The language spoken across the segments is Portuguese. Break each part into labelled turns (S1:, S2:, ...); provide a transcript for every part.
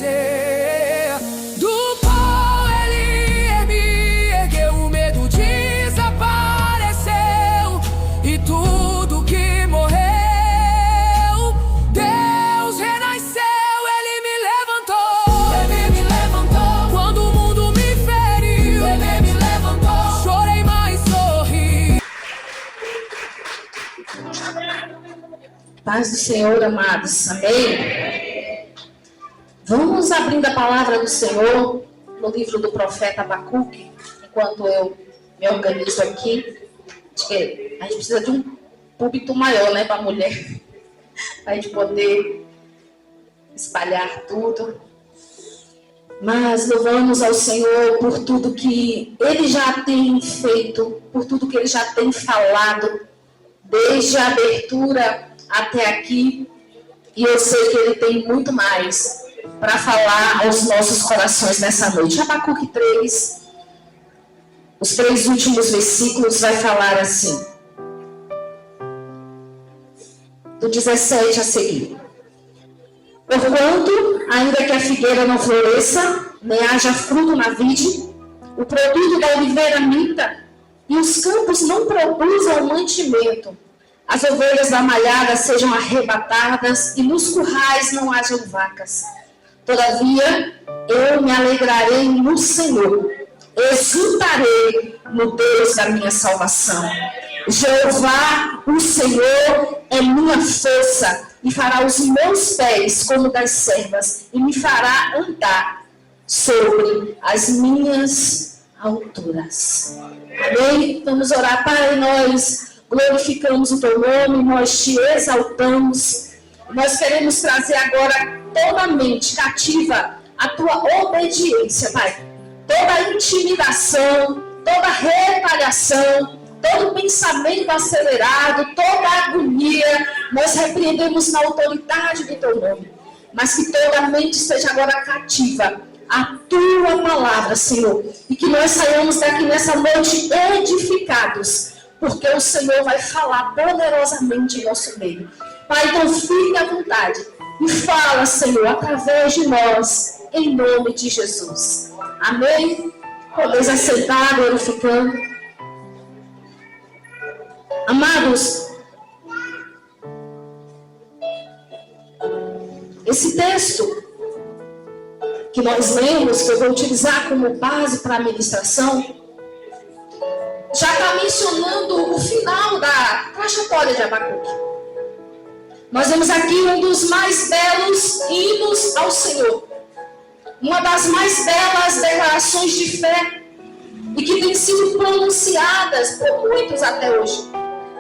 S1: vencer. Do pó ele me ergueu, o medo desapareceu e tudo que morreu, Deus renasceu. Ele me levantou quando o mundo me feriu. Ele me levantou, chorei, mas sorri.
S2: Paz do Senhor, amados, amém? Vamos abrindo a palavra do Senhor no livro do profeta Abacuque, enquanto eu me organizo aqui. Acho que a gente precisa de um púlpito maior, né, para a mulher, para a gente poder espalhar tudo. Mas louvamos ao Senhor por tudo que Ele já tem feito, por tudo que Ele já tem falado, desde a abertura até aqui, e eu sei que Ele tem muito mais para falar aos nossos corações nessa noite. Abacuque 3, os 3 últimos versículos vai falar assim, do 17 a seguir. Porquanto, ainda que a figueira não floresça, nem haja fruto na vide, o produto da oliveira minta, e os campos não produzam mantimento, as ovelhas da malhada sejam arrebatadas, e nos currais não hajam vacas. Todavia, eu me alegrarei no Senhor, exultarei no Deus da minha salvação. Jeová, o Senhor, é minha força, e fará os meus pés como das servas, e me fará andar sobre as minhas alturas. Amém? Vamos orar. Pai, nós glorificamos o teu nome, nós te exaltamos. Nós queremos trazer agora toda a mente cativa à tua obediência, Pai. Toda a intimidação, toda a retaliação, todo pensamento acelerado, toda a agonia, nós repreendemos na autoridade do teu nome. Mas que toda a mente esteja agora cativa à tua palavra, Senhor. E que nós saiamos daqui nessa noite edificados, porque o Senhor vai falar poderosamente em nosso meio. Pai, então fique à vontade e fala, Senhor, através de nós, em nome de Jesus. Amém? Podeis aceitar, glorificando. Amados, esse texto que nós lemos, que eu vou utilizar como base para a ministração, já está mencionando o final da trajetória de Abacuque. Nós vemos aqui um dos mais belos hinos ao Senhor. Uma das mais belas declarações de fé e que tem sido pronunciadas por muitos até hoje.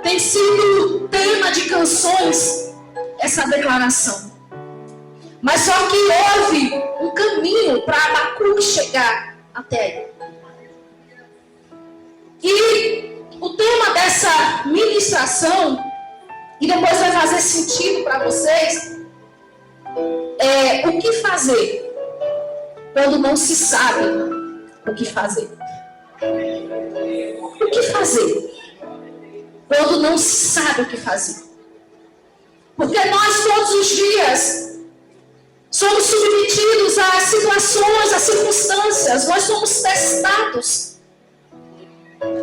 S2: Tem sido tema de canções essa declaração. Mas só que houve um caminho para Abacuque chegar até aí. E o tema dessa ministração, e depois vai fazer sentido para vocês, é o que fazer quando não se sabe o que fazer. O que fazer quando não se sabe o que fazer? Porque nós todos os dias somos submetidos a situações, a circunstâncias, nós somos testados.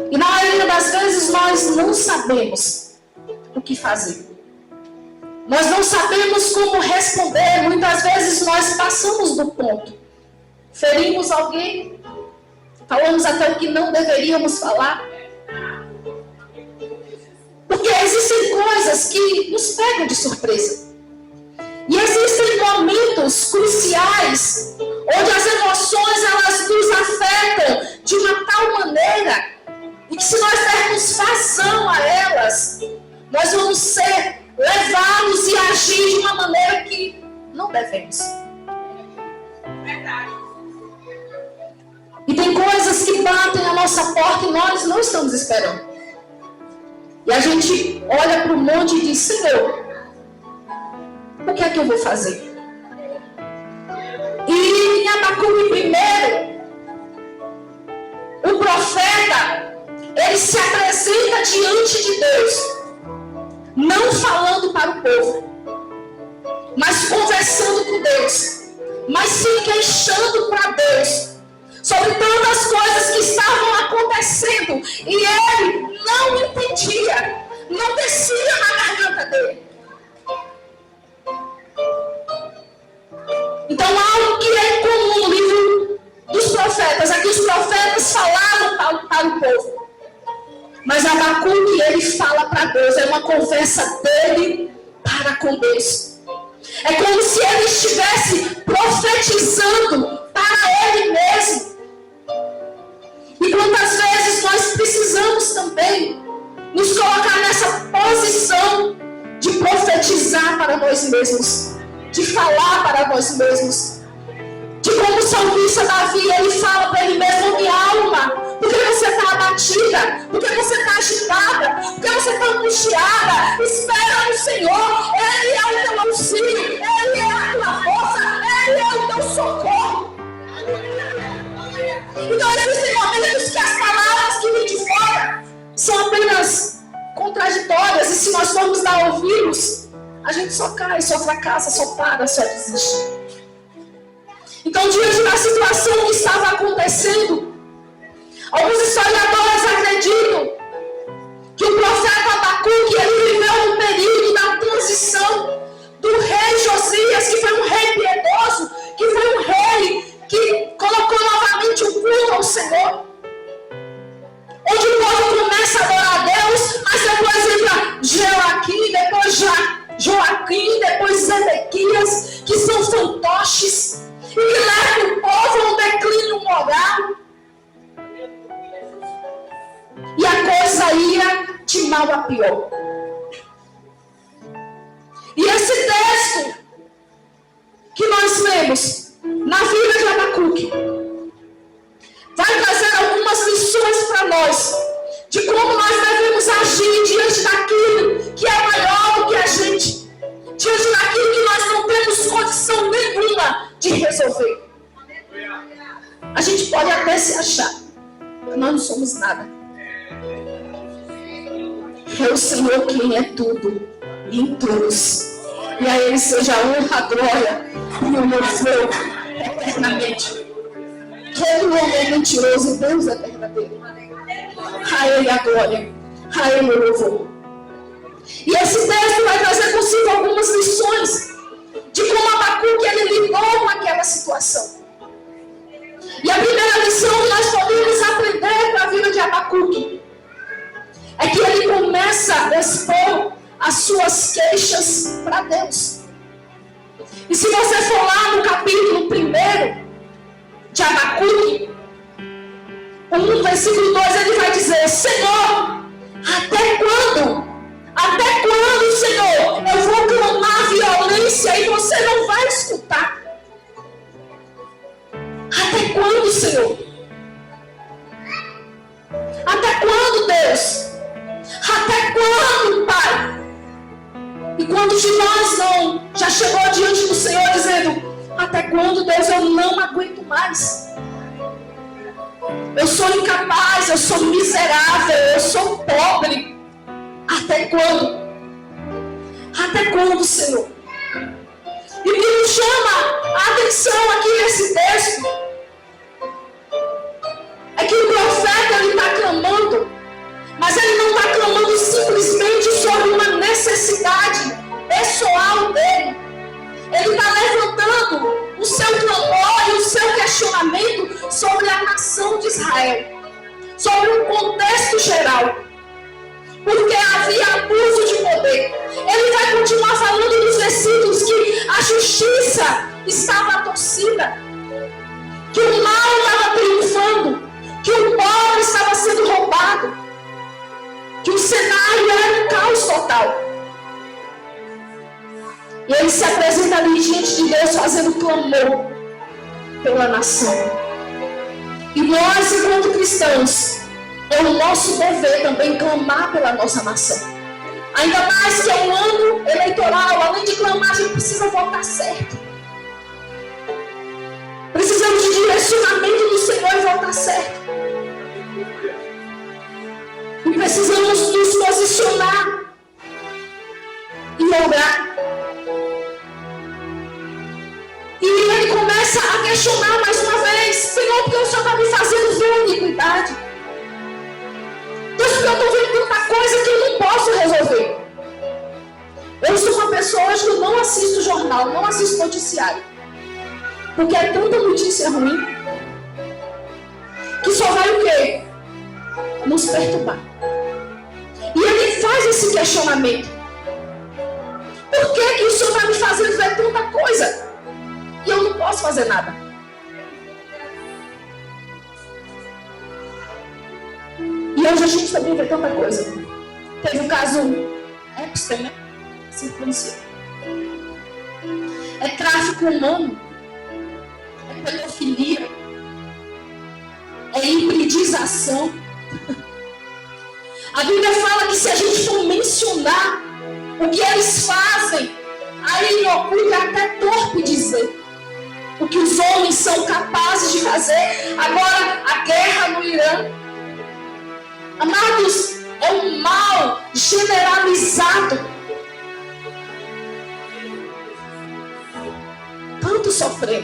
S2: E na maioria das vezes nós não sabemos o que fazer. Nós não sabemos como responder. Muitas vezes nós passamos do ponto. Ferimos alguém. Falamos até o que não deveríamos falar. Porque existem coisas que nos pegam de surpresa. E existem momentos cruciais onde as emoções elas nos afetam de uma tal maneira e que se nós dermos vazão a elas, nós vamos ser levados e agir de uma maneira que não devemos. Verdade. E tem coisas que batem a nossa porta e nós não estamos esperando. E a gente olha para o monte e diz: Senhor, o que é que eu vou fazer? E em Abacuque primeiro, o profeta, ele se apresenta diante de Deus, não falando para o povo, mas conversando com Deus. mas se queixando para Deus sobre tantas coisas que estavam acontecendo e ele não entendia, não descia na garganta dele. Então, algo que é comum no livro dos profetas é que os profetas falavam para o povo, mas Abacuque, ele fala para Deus, é uma conversa dele para com Deus. É como se ele estivesse profetizando para ele mesmo. E quantas vezes nós precisamos também nos colocar nessa posição de profetizar para nós mesmos, de falar para nós mesmos. De como o salmista Davi, ele fala para ele mesmo: minha alma, por que você está abatida? Por que você está agitada? Por que você está angustiada? Espera no Senhor, Ele é o teu auxílio, Ele é a tua força, Ele é o teu socorro. Então existem momentos que as palavras que vêm de fora são apenas contraditórias, e se nós formos dar ouvidos, a gente só cai, só fracassa, só para, só desiste. Então, diante da situação que estava acontecendo, alguns historiadores acreditam que o profeta Abacuque, ele viveu um período da transição do rei Josias, que foi um rei piedoso, que foi um rei que colocou novamente o culto ao Senhor, onde o povo começa a adorar a Deus, mas depois entra Joaquim, depois Joaquim, depois Zedequias, que são fantoches, e que leva o povo a um declínio moral. E a coisa ia de mal a pior. E esse texto que nós lemos na vida de Abacuque vai trazer algumas lições para nós de como nós devemos agir diante daquilo que é maior do que a gente, diante daquilo que nós não temos condição nenhuma de resolver. A gente pode até se achar, mas nós não somos nada. É o Senhor quem é tudo em todos. E a Ele seja a honra, a glória e o louvor eternamente. Todo homem é mentiroso, Deus é verdadeiro. A Ele a glória, a Ele o louvor. E esse texto vai trazer consigo algumas lições de como Abacuque ele lidou com aquela situação. E a primeira lição que nós podemos aprender com a vida de Abacuque é que ele começa a expor as suas queixas para Deus. E se você for lá no capítulo 1 de Abacuque, 1, versículo 2, ele vai dizer: Senhor, até quando? Até quando, Senhor, eu vou clamar violência e você não vai escutar? Até quando, Senhor? Até quando, Deus? Até quando, Pai? E quantos de nós não já chegou diante do Senhor dizendo: até quando, Deus, eu não aguento mais? Eu sou incapaz, eu sou miserável, eu sou pobre. Até quando? Até quando, Senhor? E o que nos chama a atenção aqui nesse texto é que o profeta ele está clamando, mas ele não está clamando simplesmente sobre uma necessidade pessoal dele. Ele está levantando o seu clamor e o seu questionamento sobre a nação de Israel, sobre um contexto geral. Porque havia abuso de poder. Ele vai continuar falando nos versículos que a justiça estava torcida, que o mal estava triunfando, que o pobre estava sendo roubado, que o cenário era um caos total. E ele se apresenta ali diante de Deus fazendo clamor pela nação. E nós, enquanto cristãos, é o nosso dever também clamar pela nossa nação. Ainda mais que é um ano eleitoral, além de clamar, a gente precisa votar certo. Precisamos de direcionamento do Senhor e votar certo. E precisamos nos posicionar e orar. E ele começa começa a questionar mais uma vez: Senhor, porque o Senhor está me fazendo ver a iniquidade? Deus, porque eu estou vendo tanta coisa que eu não posso resolver. Eu sou uma pessoa hoje que eu não assisto jornal, não assisto noticiário. Porque é tanta notícia ruim que só vai o quê? Nos perturbar. E ele faz esse questionamento: por que o Senhor está me fazendo ver tanta coisa e eu não posso fazer nada? E hoje a gente também vê tanta coisa. Teve o caso Epstein, né? Se pronuncia. É tráfico humano, é pedofilia, é hibridização. A Bíblia fala que se a gente for mencionar o que eles fazem, aí é até torpe dizer o que os homens são capazes de fazer. Agora, a guerra no Irã, amados, é um mal generalizado. Tanto sofrer.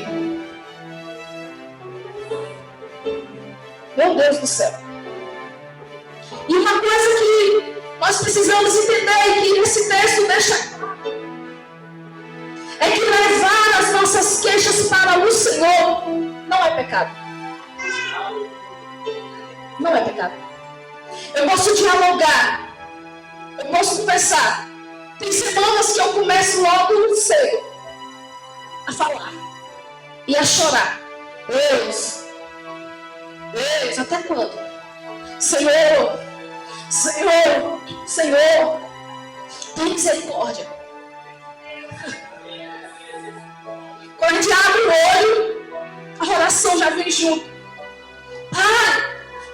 S2: Meu Deus do céu. E uma coisa que nós precisamos entender e que esse texto deixa é que levar as nossas queixas para o Senhor não é pecado. Não é pecado. Eu posso dialogar, eu posso conversar. Tem semanas que eu começo logo cedo a falar e a chorar. Deus, até quando? Senhor, tem misericórdia. Quando a gente abre o olho, a oração já vem junto.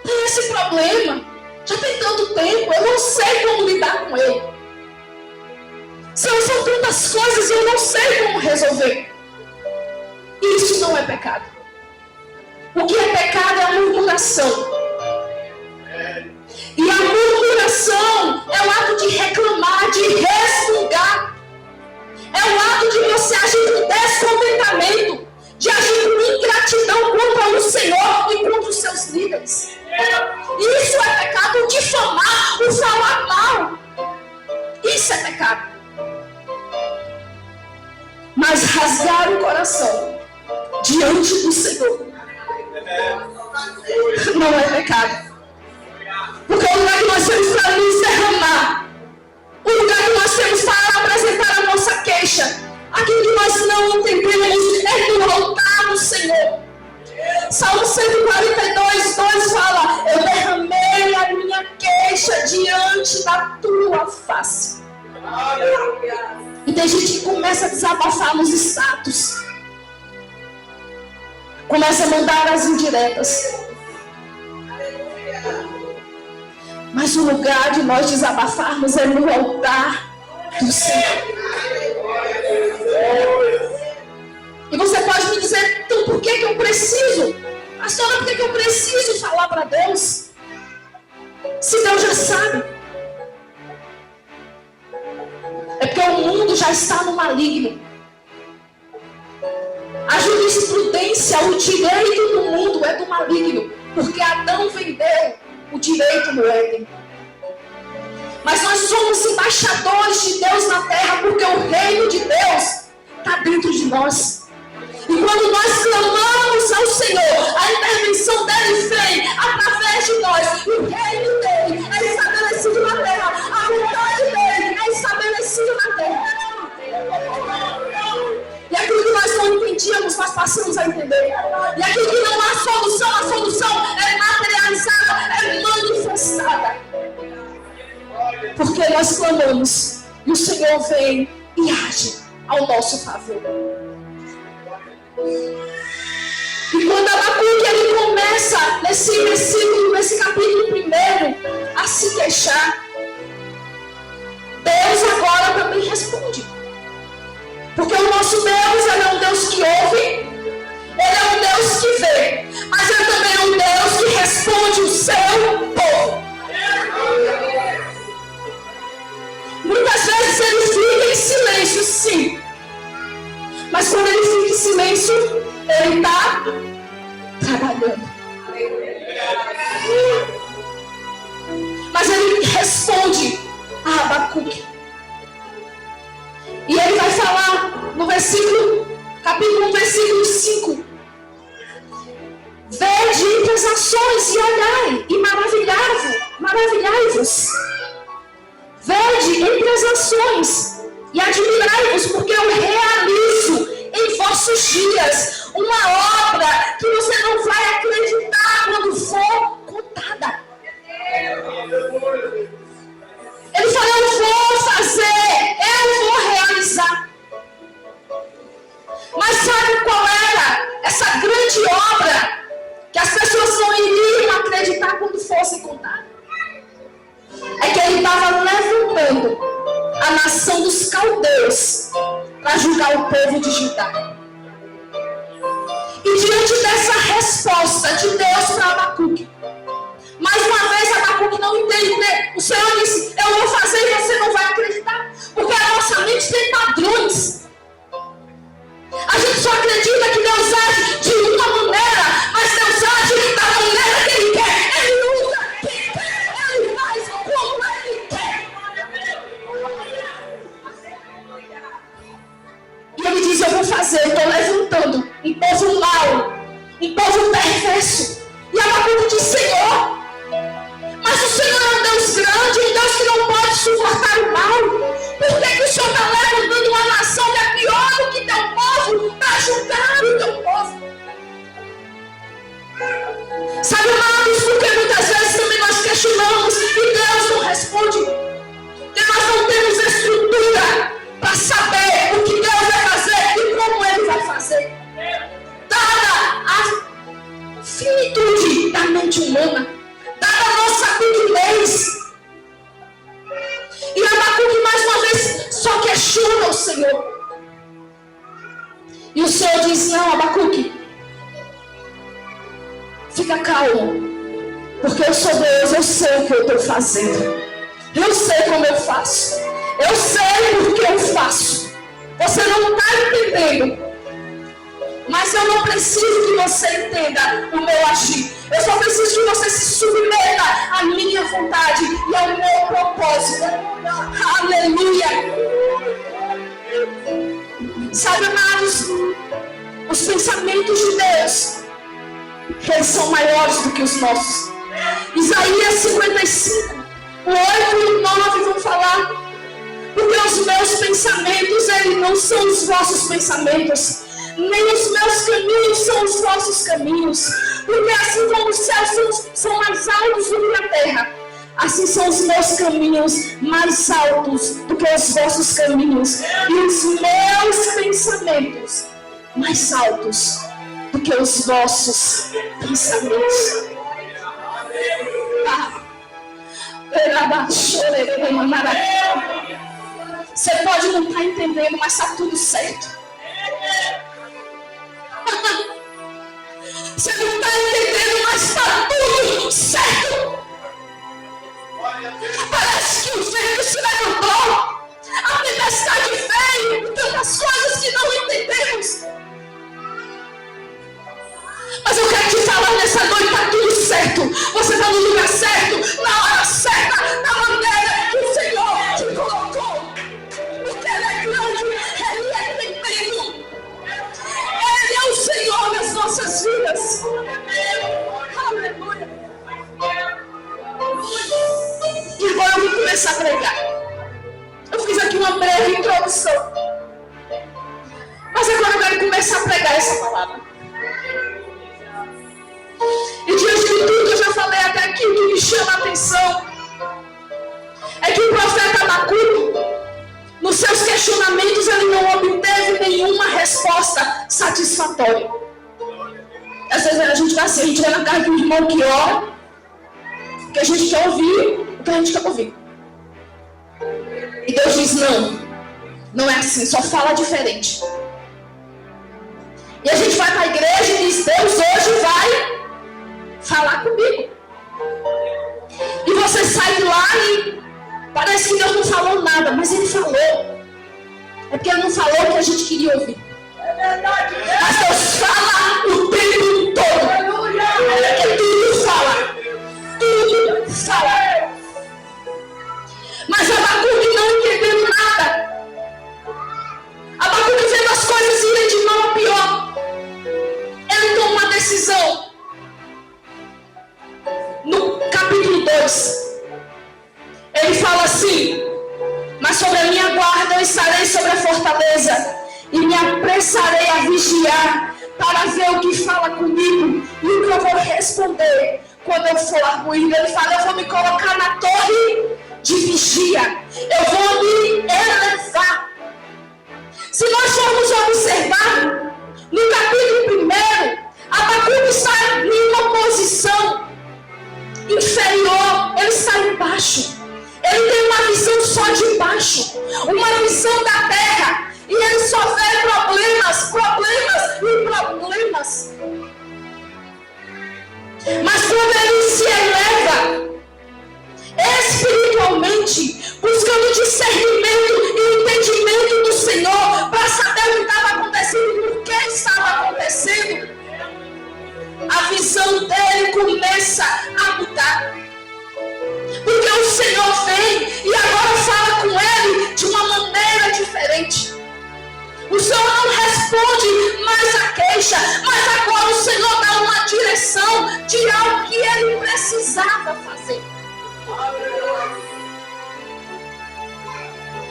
S2: Tem esse problema, já tem tanto tempo, eu não sei como lidar com ele. Senhor, são tantas coisas e eu não sei como resolver. Isso não é pecado. O que é pecado é a murmuração. E a murmuração é o ato de reclamar, de resmungar. É o ato de você agir com descontentamento, de agir com ingratidão contra o Senhor e contra os seus líderes. Isso é pecado. O difamar, o falar mal, isso é pecado. Mas rasgar o coração diante do Senhor não é pecado. Porque o lugar que nós temos para nos derramar, o lugar que nós temos para apresentar a nossa queixa, aquilo que nós não entendemos é no altar do Senhor. Salmo 142, 2 fala: eu derramei a minha queixa diante da tua face. E tem gente que começa a desabafar nos status, começa a mandar as indiretas. Mas o lugar de nós desabafarmos é no altar do Senhor. E você pode me dizer: então por que eu preciso? Pastora, por que eu preciso falar para Deus? Se Deus já sabe. É porque o mundo já está no maligno. A jurisprudência, o direito do mundo é do maligno. Porque Adão vendeu o direito no Éden. Mas nós somos embaixadores de Deus na terra, porque o reino de Deus está dentro de nós. E quando nós clamamos ao Senhor, a intervenção dele vem através de nós. O reino dele é estabelecido na terra. A vontade dele é estabelecida na terra. E aquilo que nós não entendíamos, nós passamos a entender. E aquilo que não há solução, a solução é materializada, é manifestada. Porque nós clamamos e o Senhor vem e age ao nosso favor. E quando Abacuque ele começa nesse capítulo 1 a se queixar, Deus agora também responde. Porque o nosso Deus, ele é um Deus que ouve, ele é um Deus que vê, mas ele também é um Deus que responde o seu povo. Muitas vezes ele fica em silêncio, sim. Mas quando ele fica fique em silêncio, ele está trabalhando. Mas ele responde a Abacuque. E ele vai falar no capítulo 1, versículo 5. Vede entre as nações e olhai, e maravilhai-vos. Vede entre as nações e admirai-vos, porque eu realizo em vossos dias uma obra que você não vai acreditar quando for contada. Ele falou, eu vou fazer, eu vou realizar. Mas sabe qual era essa grande obra que as pessoas não iriam acreditar quando fosse contada? É que ele estava levantando a nação dos caldeus para julgar o povo de Judá. E diante dessa resposta de Deus para Abacuque, mais uma vez Abacuque não entende. O Senhor disse, eu vou fazer e você não vai acreditar. Porque a nossa mente tem padrões. A gente só acredita que Deus age de uma maneira, mas Deus age da maneira que Ele quer. Ele nunca quer, Ele faz como Ele quer. E Ele diz, eu vou fazer, eu estou levantando um povo mau, um povo perverso. E Abacuque diz, Senhor, mas o Senhor é um Deus grande, um Deus que não pode suportar o mal. Por que o Senhor está levantando uma nação que é pior do que teu povo para julgar o teu povo? Sabe, amados, porque muitas vezes também nós questionamos e Deus não responde. Porque nós não temos estrutura para saber o que Deus vai fazer e como Ele vai fazer. Dada a finitude da mente humana, dada a nossa pequenez. E Abacuque mais uma vez só questiona o Senhor. E o Senhor diz, não, Abacuque, fica calmo, porque eu sou Deus, eu sei o que eu estou fazendo. Eu sei como eu faço. Eu sei porque eu faço. Você não está entendendo. Mas eu não preciso que você entenda o meu agir. Eu só preciso que você se submeta à minha vontade e ao meu propósito. Aleluia. Sabe, amados, os pensamentos de Deus, eles são maiores do que os nossos. Isaías 55, o 8 e o 9 vão falar. Porque os meus pensamentos, eles não são os vossos pensamentos, nem os meus caminhos são os vossos caminhos. Porque assim como os céus são mais altos do que a terra, assim são os meus caminhos mais altos do que os vossos caminhos, e os meus pensamentos mais altos do que os vossos pensamentos. Você pode não estar entendendo, mas está tudo certo. Você não está entendendo, mas está tudo certo. Parece que o vento se levantou, a tempestade veio, tantas coisas que não entendemos. Mas eu quero te falar nessa noite, está tudo certo. Você está no lugar certo, na hora certa, na maneira que o Senhor te colocou. Porque Ele é grande, Ele é tremendo. Ele é o Senhor das nossas vidas. Aleluia. E agora eu vou começar a pregar. Eu fiz aqui uma breve introdução. Mas agora eu quero começar a pregar essa palavra. E diante de tudo que eu já falei até aqui, o que me chama a atenção é que o profeta Abacuque, nos seus questionamentos, ele não obteve nenhuma resposta satisfatória. Às vezes a gente vai assim, a gente vai na casa de um irmão que ora, que a gente quer ouvir o que a gente quer ouvir. E Deus diz, não é assim, só fala diferente. E a gente vai para a igreja e diz, Deus hoje vai falar comigo. E você sai de lá e parece que Deus não falou nada, mas Ele falou. É porque Ele não falou o que a gente queria ouvir. Mas Deus fala o tempo todo. Porque tudo fala. Tudo fala. Mas Abacuque não entendeu nada. Abacuque vendo as coisas irem de mal a pior. Ele toma uma decisão. No capítulo 2, ele fala assim: mas sobre a minha guarda eu estarei sobre a fortaleza, e me apressarei a vigiar, para ver o que fala comigo, e o que eu vou responder quando eu for arguir. Ele fala: eu vou me colocar na torre de vigia, eu vou me elevar. Se nós formos observar, no capítulo 1, Abacuque está em uma posição inferior, ele está embaixo. Ele tem uma visão só de baixo, uma visão da terra, e ele só vê problemas. Mas quando ele se eleva espiritualmente, buscando discernimento e entendimento do Senhor, para saber o que estava acontecendo e por que estava acontecendo, a visão dele começa a mudar. Porque o Senhor vem e agora fala com ele de uma maneira diferente. O Senhor não responde mais a queixa, mas agora o Senhor dá uma direção de algo que ele precisava fazer.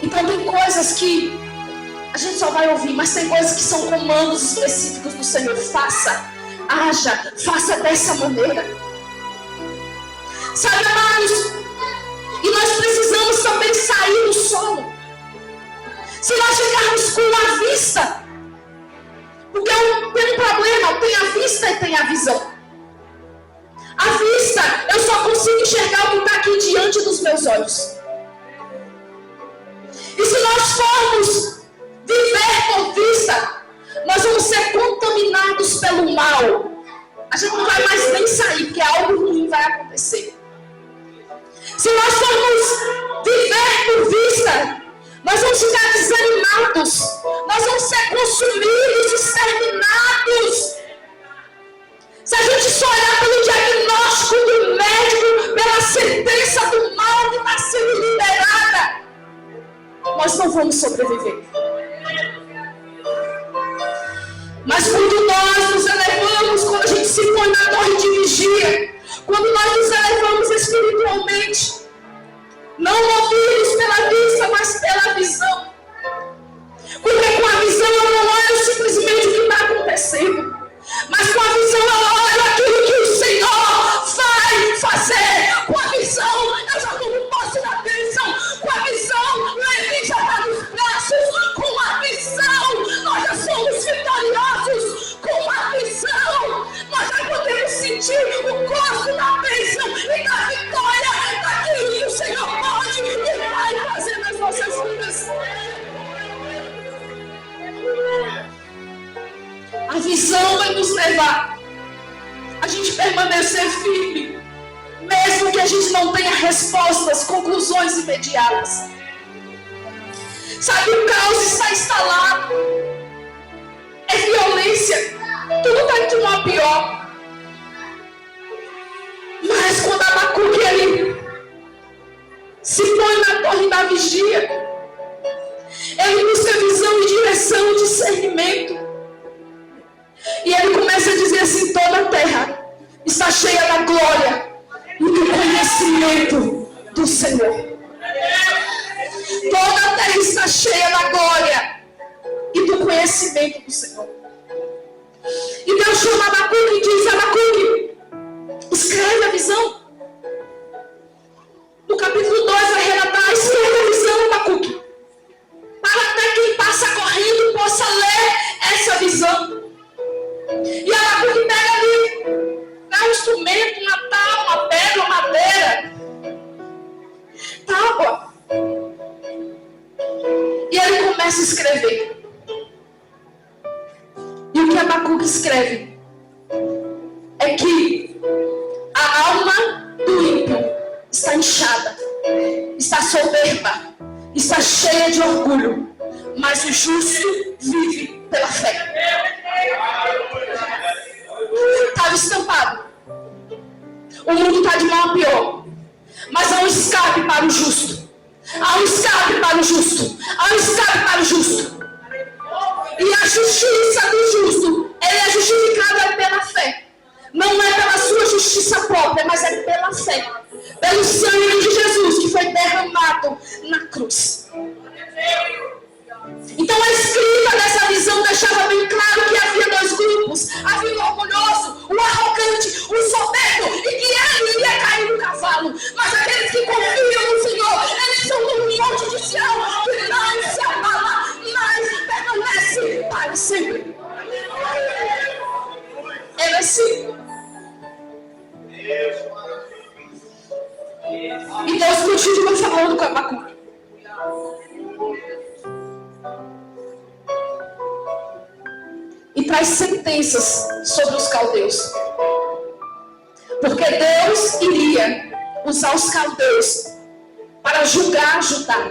S2: Então tem coisas que a gente só vai ouvir, mas tem coisas que são comandos específicos do Senhor. Faça, haja, faça dessa maneira. Sabe, amados, e nós precisamos também sair do sono. Se nós ficarmos com a vista, porque tem um problema, tem a vista e tem a visão. A vista, eu só consigo enxergar o que está aqui diante dos meus olhos. E se nós formos viver por vista, nós vamos ser contaminados pelo mal. A gente não vai mais nem sair, porque algo ruim vai acontecer. Se nós formos viver por vista, nós vamos ficar desanimados. Nós vamos ser consumidos, exterminados. Se a gente só olhar pelo diagnóstico do médico, pela sentença do mal que está sendo liberada, nós não vamos sobreviver. Mas quando nós nos elevamos, quando a gente se põe na torre de vigia, quando nós nos elevamos espiritualmente, não movidos pela vista, mas pela visão. Porque com a visão eu não olho simplesmente o que está acontecendo, mas com a visão eu olho aquilo que o Senhor vai fazer. Com a visão eu já tomo posse da bênção. Com a visão Levi já está nos braços. Com a visão nós já somos vitoriosos. Com a visão nós já podemos sentir o gosto da bênção e da vitória daquilo que o Senhor pode e vai fazer nas nossas vidas. A visão vai nos levar a gente permanecer firme, mesmo que a gente não tenha respostas, conclusões imediatas. Sabe, o caos está instalado, é violência, tudo está de mal a pior. Mas quando Abacuque ele se põe na torre da vigia, ele busca visão e direção, discernimento. E ele começa a dizer assim: toda a terra está cheia da glória e do conhecimento do Senhor. Toda a terra está cheia da glória e do conhecimento do Senhor. E Deus chama Abacuque e diz: Abacuque, escreve a visão. No capítulo 2 vai relatar: escreve a visão, Abacuque, para até quem passa correndo possa ler essa visão. E Abacuque pega ali, dá um instrumento, uma tábua, uma pedra, uma madeira, tábua, e ele começa a escrever. E o que Abacuque escreve é que a alma do ímpio está inchada, está soberba, está cheia de orgulho, mas o justo vive pela fé. Estava estampado. O mundo está de mal a pior. Mas há um escape para o justo. Há um escape para o justo. Há um escape para o justo. E a justiça do justo, ela é justificada pela fé. Não é pela sua justiça própria, mas é pela fé. Pelo sangue de Jesus que foi derramado na cruz. Então a escrita dessa visão deixava bem claro que havia dois grupos. Havia o orgulhoso, o arrogante, o soberbo, e que ele iria cair no cavalo. Mas aqueles que confiam no Senhor, eles são como um monte de Sião, que não se abala, mas permanece para sempre. Ele é assim. E Deus continua falando com Abacuque. E traz sentenças sobre os caldeus. Porque Deus iria usar os caldeus para julgar Judá.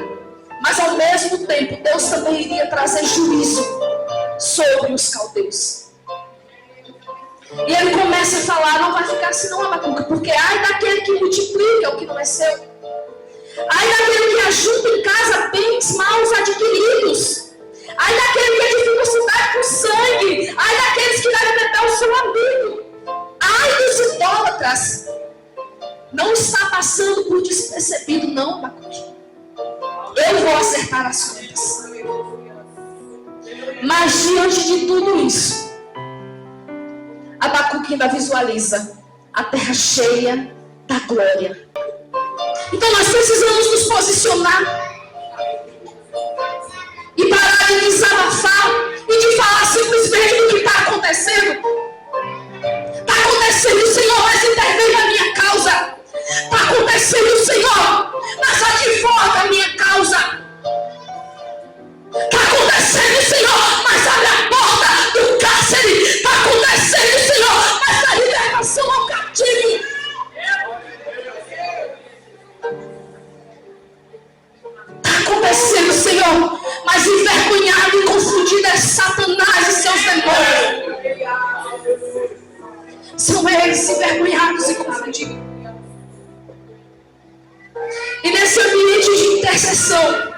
S2: Mas ao mesmo tempo, Deus também iria trazer juízo sobre os caldeus. E ele começa a falar, não vai ficar assim não, Abacuque, porque ai daquele que multiplica o que não é seu. Ai daquele que ajunta em casa bens maus adquiridos. Ai daquele que edifica a cidade com sangue. Ai daqueles que devem beber o seu amigo. Ai dos idólatras. Não está passando por despercebido não, Abacuque. Eu vou acertar as contas. Mas diante de tudo isso, Abacuque ainda visualiza a terra cheia da glória. Então nós precisamos nos posicionar e parar de desabafar e de falar simplesmente do que está acontecendo. Está acontecendo, Senhor, mas intervém na minha causa. Está acontecendo, Senhor, mas advoga a minha causa. Está acontecendo, Senhor, mas abre a porta do cárcere. Está acontecendo, Senhor, mas a libertação ao cativo. Está acontecendo, Senhor, mas envergonhado e confundido é Satanás e seus demônios. São eles envergonhados e confundidos. E nesse ambiente de intercessão,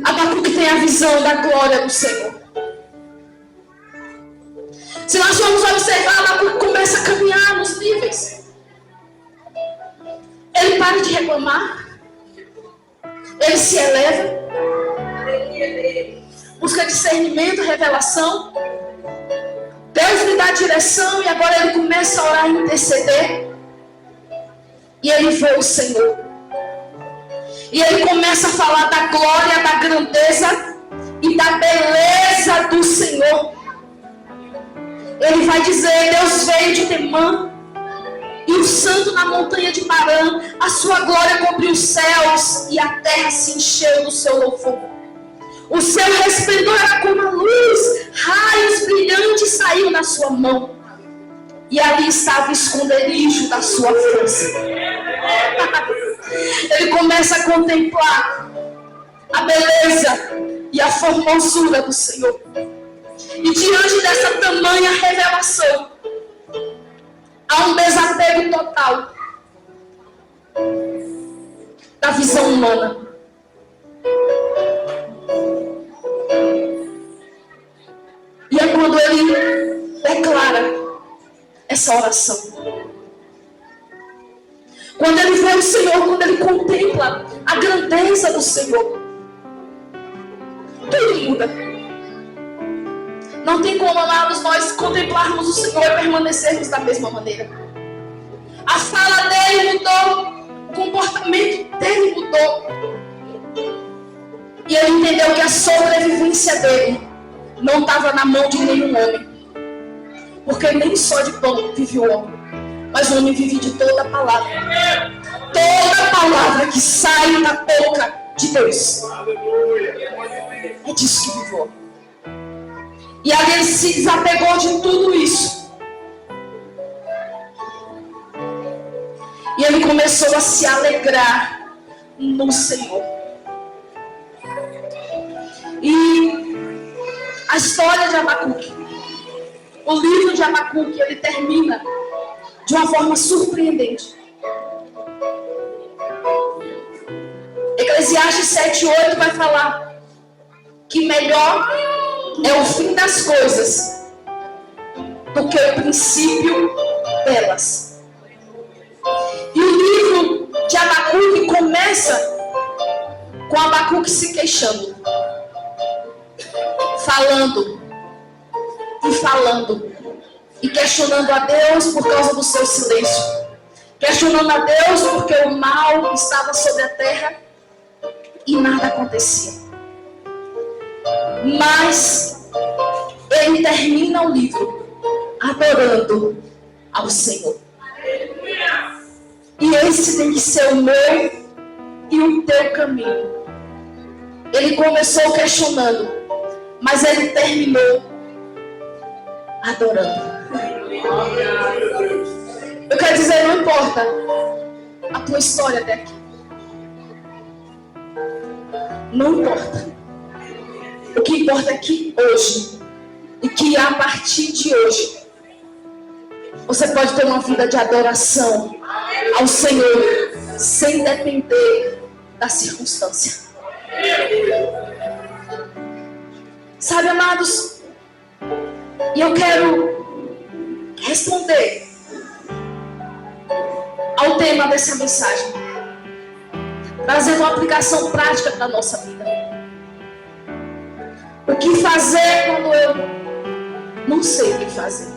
S2: Abacuque tem a visão da glória do Senhor. Se nós formos observar, Abacuque começa a caminhar nos níveis. Ele para de reclamar. Ele se eleva. Busca discernimento, revelação. Deus lhe dá direção e agora ele começa a orar e interceder. E ele vê o Senhor. E ele começa a falar da glória, da grandeza e da beleza do Senhor. Ele vai dizer, Deus veio de Temã e o santo na montanha de Parã. A sua glória cobriu os céus e a terra se encheu do seu louvor. O seu resplendor era como a luz, raios brilhantes saíam da sua mão. E ali estava o esconderijo da sua força. Ele começa a contemplar a beleza e a formosura do Senhor. E diante dessa tamanha revelação, há um desapego total da visão humana. E é quando ele declara essa oração. Quando ele vê o Senhor, quando ele contempla a grandeza do Senhor, tudo muda. Não tem como, amados, nós contemplarmos o Senhor e permanecermos da mesma maneira. A fala dele mudou, o comportamento dele mudou. E ele entendeu que a sobrevivência dele não estava na mão de nenhum homem. Porque nem só de pão vive o homem, mas o homem vive de toda a palavra. Toda palavra que sai da boca de Deus. É disso que vive o homem. E ali ele se desapegou de tudo isso. E ele começou a se alegrar no Senhor. história de Abacuque, o livro de Abacuque, ele termina de uma forma surpreendente. Eclesiastes 7:8 vai falar que melhor é o fim das coisas do que o princípio delas. E o livro de Abacuque começa com Abacuque se queixando, falando e questionando a Deus por causa do seu silêncio, questionando a Deus porque o mal estava sobre a terra e nada acontecia. Mas ele termina o livro adorando ao Senhor. E esse tem que ser o meu e o teu caminho. Ele começou questionando, mas ele terminou adorando. Eu quero dizer, não importa a tua história até aqui. Não importa. O que importa é que hoje, e que a partir de hoje, você pode ter uma vida de adoração ao Senhor, sem depender da circunstância. Sabe, amados, e eu quero responder ao tema dessa mensagem, trazendo uma aplicação prática para a nossa vida. O que fazer quando eu não sei o que fazer?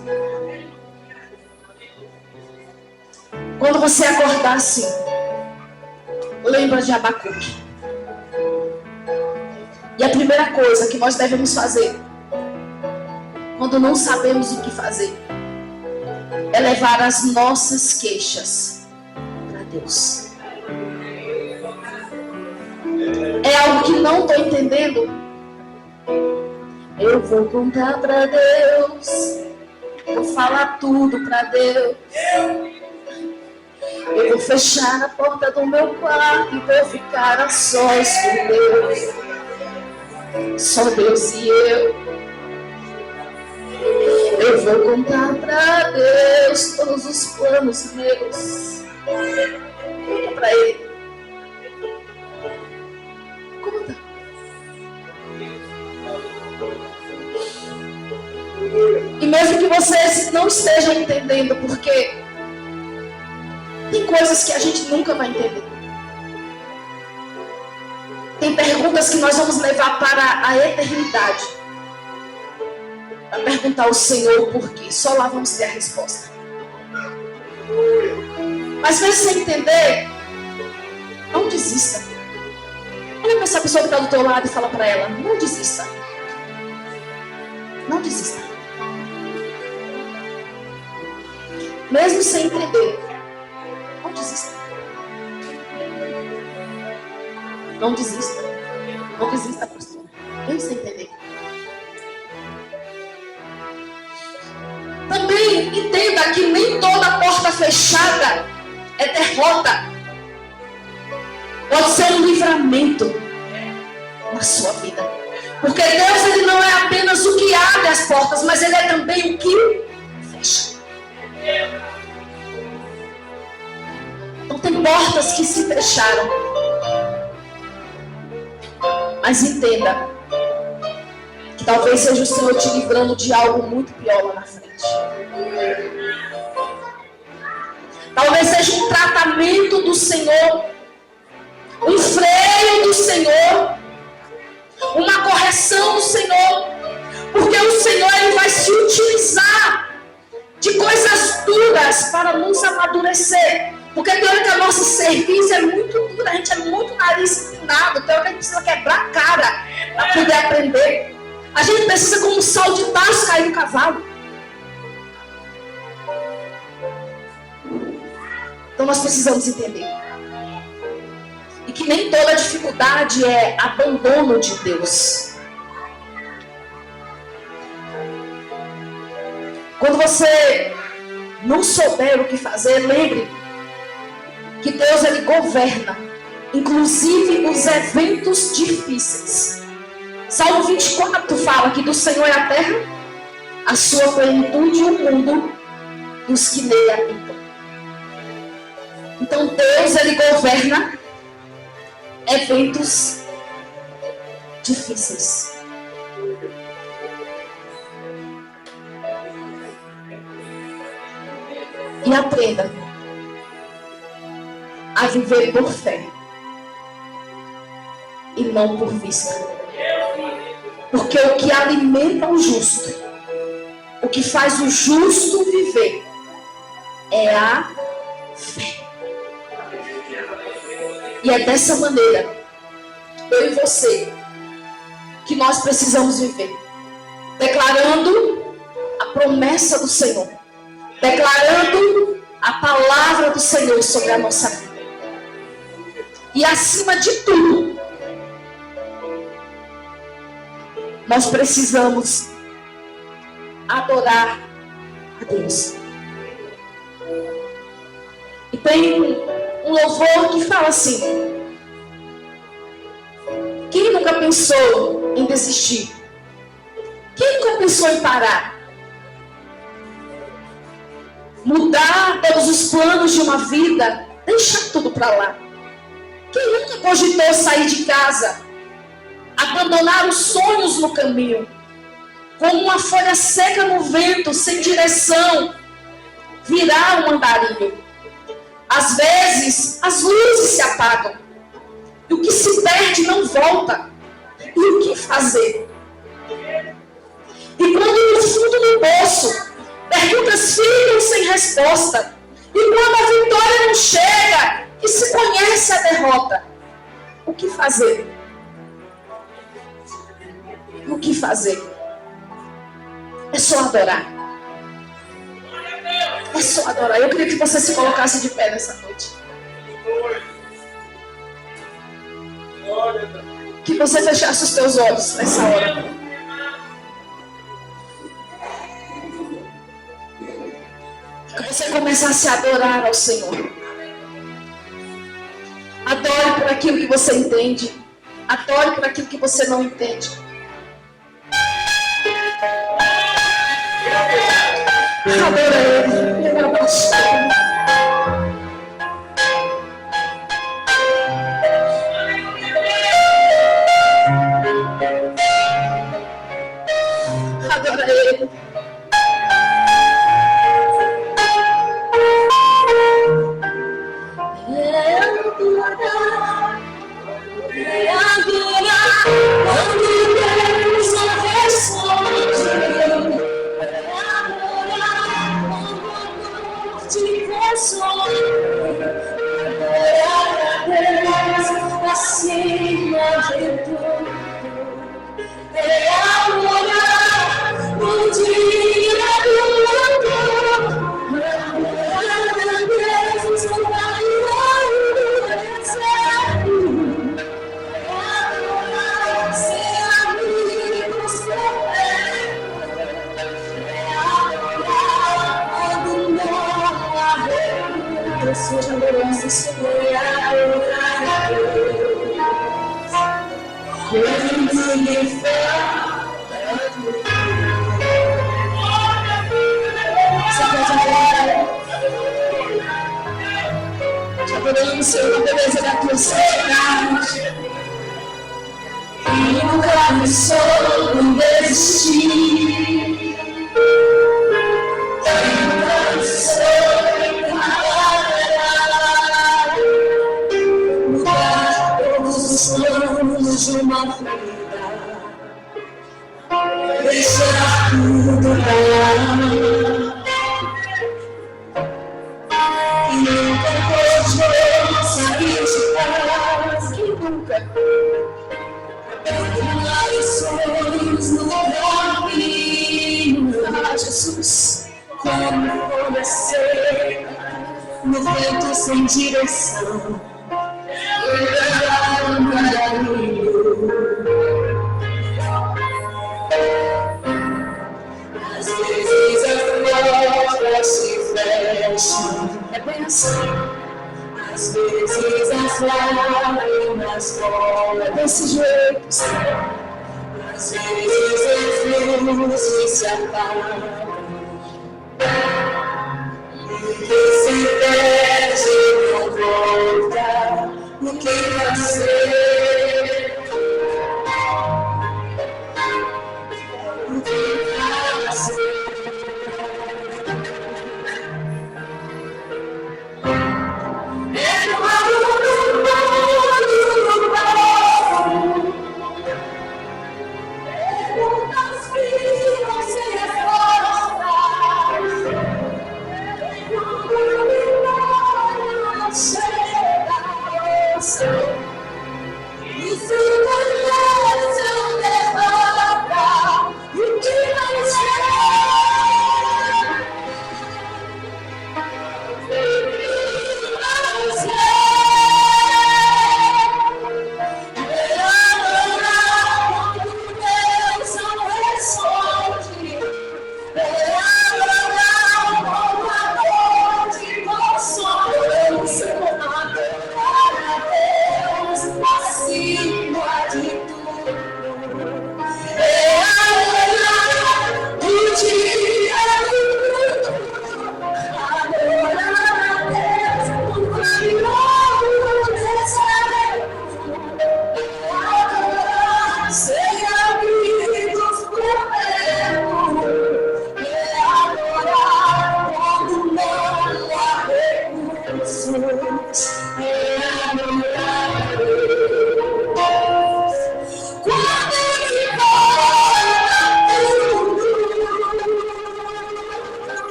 S2: Quando você acordar assim, lembra de Abacuque. E a primeira coisa que nós devemos fazer, quando não sabemos o que fazer, é levar as nossas queixas para Deus. É algo que não estou entendendo. Eu vou contar para Deus, vou falar tudo para Deus. Eu vou fechar a porta do meu quarto e vou ficar a sós com Deus. Só Deus e eu. Eu vou contar para Deus todos os planos meus. Conta para Ele. Conta. E mesmo que vocês não estejam entendendo, porque tem coisas que a gente nunca vai entender. Tem perguntas que nós vamos levar para a eternidade, para perguntar ao Senhor o porquê. Só lá vamos ter a resposta. Mas mesmo sem entender, não desista. Olha para essa pessoa que está do teu lado e fala para ela: não desista. Não desista. Mesmo sem entender, não desista. Não desista. Não desista, pastor. Mesmo sem entender. Também entenda que nem toda porta fechada é derrota. Pode ser um livramento na sua vida. Porque Deus, Ele não é apenas o que abre as portas, mas Ele é também o que fecha. Então tem portas que se fecharam. Mas entenda que talvez seja o Senhor te livrando de algo muito pior lá na frente. Talvez seja um tratamento do Senhor, um freio do Senhor, uma correção do Senhor, porque o Senhor, Ele vai se utilizar de coisas duras para nos amadurecer. Porque tem hora que a nossa serviço é muito dura, a gente é muito nariz empinado, tem hora que a gente precisa quebrar a cara para poder aprender. A gente precisa, como um sal de tacho, cair no cavalo. Então nós precisamos entender. E que nem toda dificuldade é abandono de Deus. Quando você não souber o que fazer, lembre que Deus, Ele governa, inclusive os eventos difíceis. Salmo 24 fala que do Senhor é a terra, a sua plenitude e o mundo dos que nele habitam. Então Deus, ele governa eventos difíceis. E aprenda a viver por fé e não por vista. Porque o que alimenta o justo, o que faz o justo viver, é a fé. E é dessa maneira, eu e você, que nós precisamos viver. Declarando a promessa do Senhor. Declarando a palavra do Senhor sobre a nossa vida. E acima de tudo, nós precisamos adorar a Deus. E tem um louvor que fala assim: quem nunca pensou em desistir? Quem nunca pensou em parar? Mudar todos os planos de uma vida, deixar tudo para lá. Quem nunca cogitou sair de casa, abandonar os sonhos no caminho, como uma folha seca no vento, sem direção, virar um andarilho? Às vezes, as luzes se apagam, e o que se perde não volta. E o que fazer? E quando no fundo do poço, perguntas ficam sem resposta, e quando a vitória não chega, e se conhece a derrota, o que fazer? O que fazer? É só adorar. É só adorar. Eu queria que você se colocasse de pé nessa noite. Que você fechasse os teus olhos nessa hora. Que você começasse a adorar ao Senhor. Adore por aquilo que você entende. Adore por aquilo que você não entende. Adora Ele. Adora Ele.
S1: Acima de tudo, é adorar o dia do mundo, adorar a Deus, adorar o deserto, adorar ser amigos é adorar quando não há recursos, é adorar a Deus. Te adoramos, Senhor, na beleza da tua santidade. E nunca pensou em desistir. Nunca pensou em parar. Mudar todos os planos de uma vida. Deixar tudo pra lá. E nunca pôde sair de casa. Que nunca abandonar os sonhos no caminho. Ah, Jesus, como folha seca no vento sem direção. Eu um andarilho. Às vezes a porta se fecha, é bem assim. Às vezes as lágrimas rolam desse jeito, Às vezes a luz se apaga, ninguém se perde e não volta. O que fazer? O que fazer?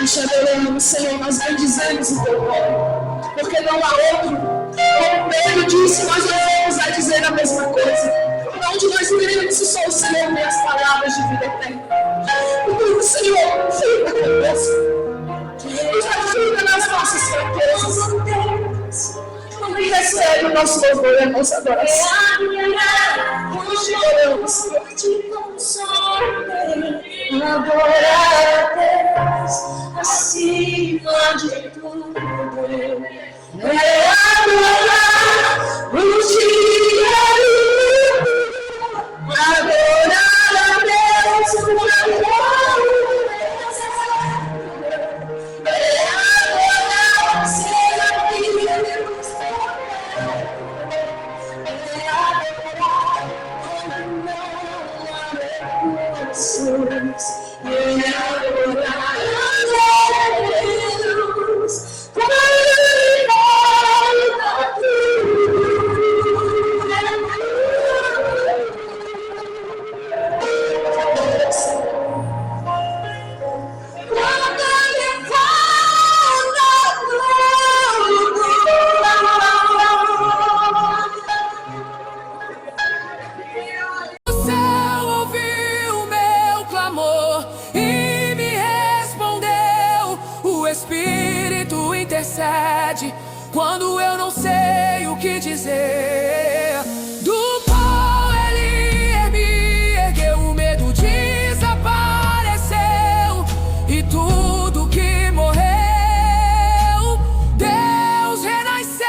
S2: Te adoramos, Senhor, nós bendizemos o teu nome, porque não há outro. Como Pedro disse, nós não vamos a dizer a mesma coisa. Onde nós iremos, se só o Senhor tem as palavras de vida eterna. Então, Senhor, fica conosco. Nos ajuda nas nossas fraquezas. E recebe o nosso louvor e a nossa adoração. Nós te adoramos, Senhor.
S1: Adorar a Deus acima de tudo, é adorar o dia e adorar a Deus com amor, é adorar o Senhor Deus, é adorar quando não há recursos. E adorar a Deus, quando falta tudo. Quando me falta tudo.
S3: O céu ouviu meu clamor e me respondeu. O Espírito intercede quando eu não sei o que dizer. Do pó ele me ergueu, o medo desapareceu e tudo que morreu, Deus renasceu.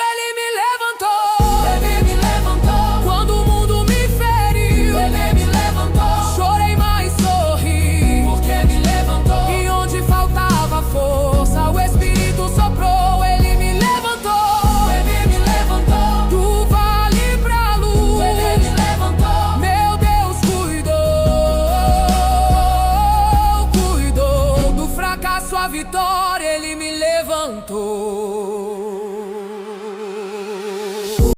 S3: Ele me levantou. Ele me levantou. Quando o mundo me feriu, ele me levantou. Chorei, mas sorri, porque me levantou. E onde faltava força, o Espírito soprou. Ele me levantou. Ele me levantou. Do vale pra luz, ele me levantou. Meu Deus cuidou do fracasso a vitória. Ele me levantou.